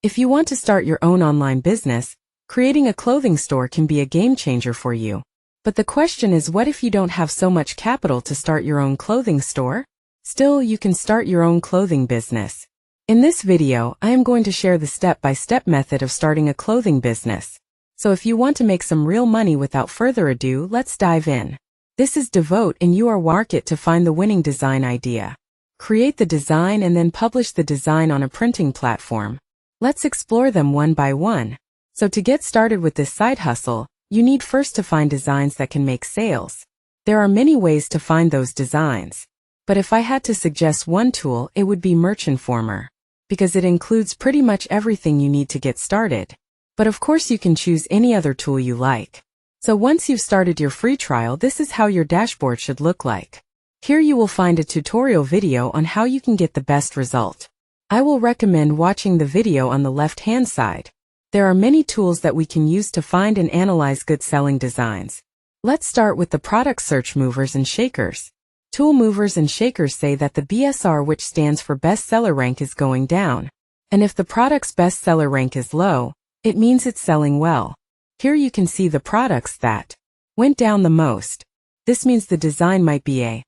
If you want to start your own online business, creating a clothing store can be a game changer for you. But the question is, what if you don't have so much capital to start your own clothing store? Still, you can start your own clothing business. In this video, I am going to share the step-by-step method of starting a clothing business. So if you want to make some real money without further ado, let's dive in. This is Devote and you are market to find the winning design idea. Create the design and then publish the design on a printing platform. Let's explore them one by one. So to get started with this side hustle, you need first to find designs that can make sales. There are many ways to find those designs. But if I had to suggest one tool, it would be Merchinformer, because it includes pretty much everything you need to get started. But of course you can choose any other tool you like. So once you've started your free trial, this is how your dashboard should look like. Here you will find a tutorial video on how you can get the best result. I will recommend watching the video on the left-hand side. There are many tools that we can use to find and analyze good selling designs. Let's start with the product search movers and shakers. Tool movers and shakers say that the BSR, which stands for bestseller rank, is going down. And if the product's bestseller rank is low, it means it's selling well. Here you can see the products that went down the most. This means the design might be a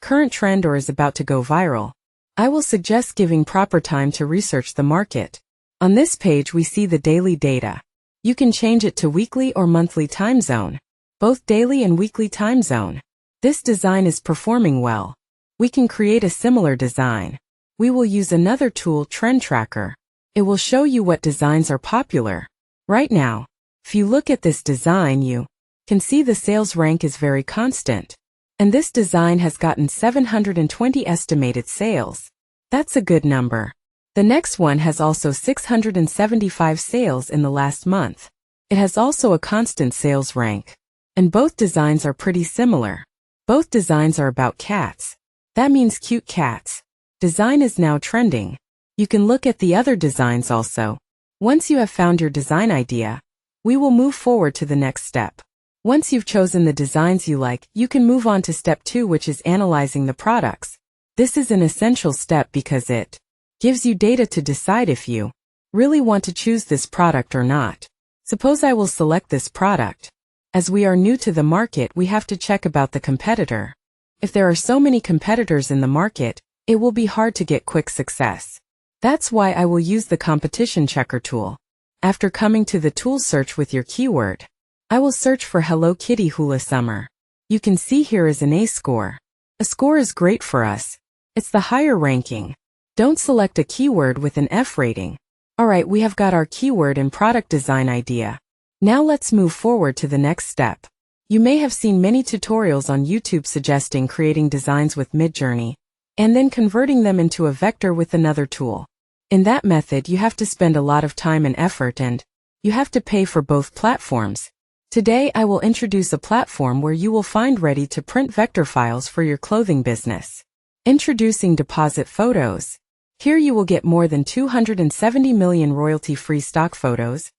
current trend or is about to go viral. I will suggest giving proper time to research the market. On this page we see the daily data. You can change it to weekly or monthly time zone, both daily and weekly time zone. This design is performing well. We can create a similar design. We will use another tool, Trend Tracker. It will show you what designs are popular. Right now, if you look at this design, you can see the sales rank is very constant. And this design has gotten 720 estimated sales. That's a good number. The next one has also 675 sales in the last month. It has also a constant sales rank. And both designs are pretty similar. Both designs are about cats. That means cute cats. Design is now trending. You can look at the other designs also. Once you have found your design idea, we will move forward to the next step. Once you've chosen the designs you like, you can move on to step 2, which is analyzing the products. This is an essential step because it gives you data to decide if you really want to choose this product or not. Suppose I will select this product. As we are new to the market, we have to check about the competitor. If there are so many competitors in the market, it will be hard to get quick success. That's why I will use the competition checker tool. After coming to the tool search with your keyword, I will search for Hello Kitty Hula Summer. You can see here is an A score. A score is great for us. It's the higher ranking. Don't select a keyword with an F rating. Alright, we have got our keyword and product design idea. Now let's move forward to the next step. You may have seen many tutorials on YouTube suggesting creating designs with Midjourney, and then converting them into a vector with another tool. In that method, you have to spend a lot of time and effort, and you have to pay for both platforms. Today I will introduce a platform where you will find ready-to-print vector files for your clothing business. Introducing Deposit Photos. Here you will get more than 270 million royalty-free stock photos,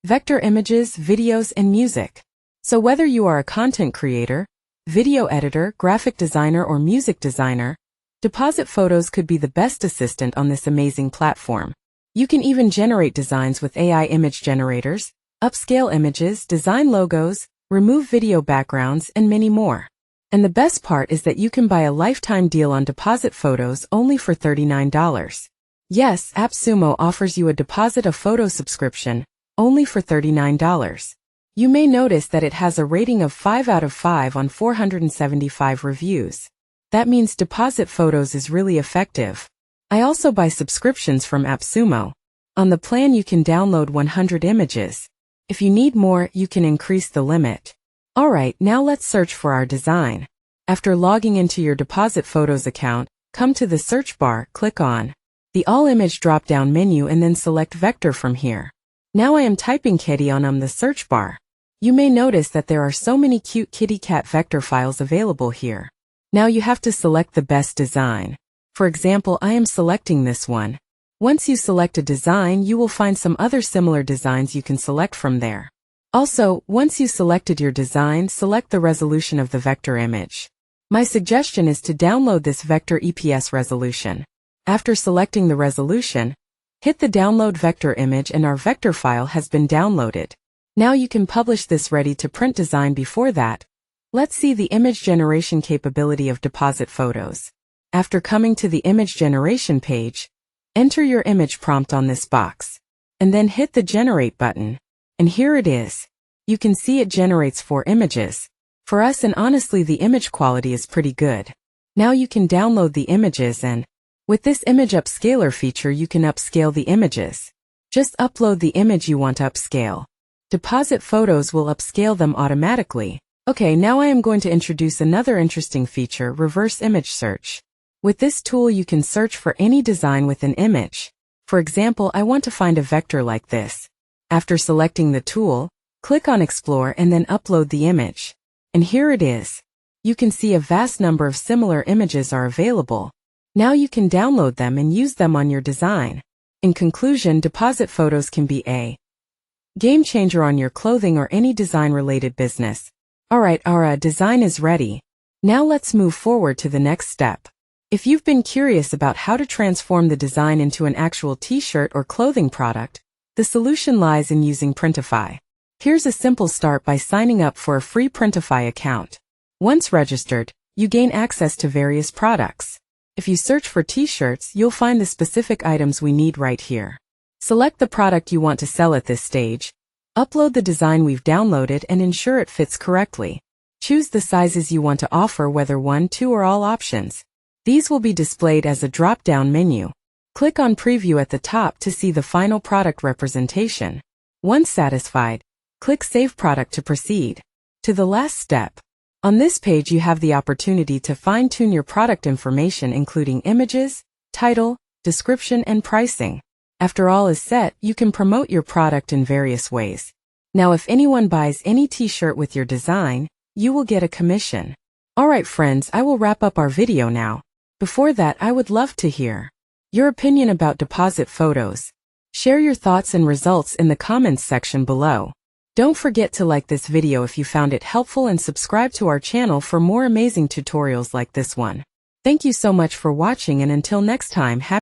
vector images, videos, and music. So whether you are a content creator, video editor, graphic designer, or music designer, Deposit Photos could be the best assistant on this amazing platform. You can even generate designs with AI image generators, upscale images, design logos, remove video backgrounds, and many more. And the best part is that you can buy a lifetime deal on Deposit Photos only for $39. Yes, AppSumo offers you a Deposit a Photo subscription, only for $39. You may notice that it has a rating of 5 out of 5 on 475 reviews. That means Deposit Photos is really effective. I also buy subscriptions from AppSumo. On the plan you can download 100 images. If you need more, you can increase the limit. Alright, now let's search for our design. After logging into your Deposit Photos account, come to the search bar, click on the All Image drop-down menu and then select Vector from here. Now I am typing kitty on the search bar. You may notice that there are so many cute kitty cat vector files available here. Now you have to select the best design. For example, I am selecting this one. Once you select a design, you will find some other similar designs you can select from there. Also, once you selected your design, select the resolution of the vector image. My suggestion is to download this vector EPS resolution. After selecting the resolution, Hit the download vector image and our vector file has been downloaded. Now you can publish this ready-to-print design. Before that, let's see the image generation capability of Deposit Photos. After coming to the image generation page, enter your image prompt on this box, and then hit the Generate button. And here it is. You can see it generates 4 images for us, and honestly the image quality is pretty good. Now you can download the images, and with this image upscaler feature you can upscale the images. Just upload the image you want to upscale. Deposit Photos will upscale them automatically. Okay, now I am going to introduce another interesting feature, reverse image search. With this tool you can search for any design with an image. For example, I want to find a vector like this. After selecting the tool, click on Explore and then upload the image. And here it is. You can see a vast number of similar images are available. Now you can download them and use them on your design. In conclusion, Deposit Photos can be a game changer on your clothing or any design-related business. Alright, our design is ready. Now let's move forward to the next step. If you've been curious about how to transform the design into an actual t-shirt or clothing product, the solution lies in using Printify. Here's a simple start by signing up for a free Printify account. Once registered, you gain access to various products. If you search for t-shirts, you'll find the specific items we need right here. Select the product you want to sell at this stage. Upload the design we've downloaded and ensure it fits correctly. Choose the sizes you want to offer, whether 1, 2 or all options. These will be displayed as a drop-down menu. Click on Preview at the top to see the final product representation. Once satisfied, click Save Product to proceed to the last step. On this page you have the opportunity to fine-tune your product information, including images, title, description, and pricing. After all is set, you can promote your product in various ways. Now if anyone buys any t-shirt with your design, you will get a commission. Alright friends, I will wrap up our video now. Before that, I would love to hear your opinion about Deposit Photos. Share your thoughts and results in the comments section below. Don't forget to like this video if you found it helpful and subscribe to our channel for more amazing tutorials like this one. Thank you so much for watching, and until next time, happy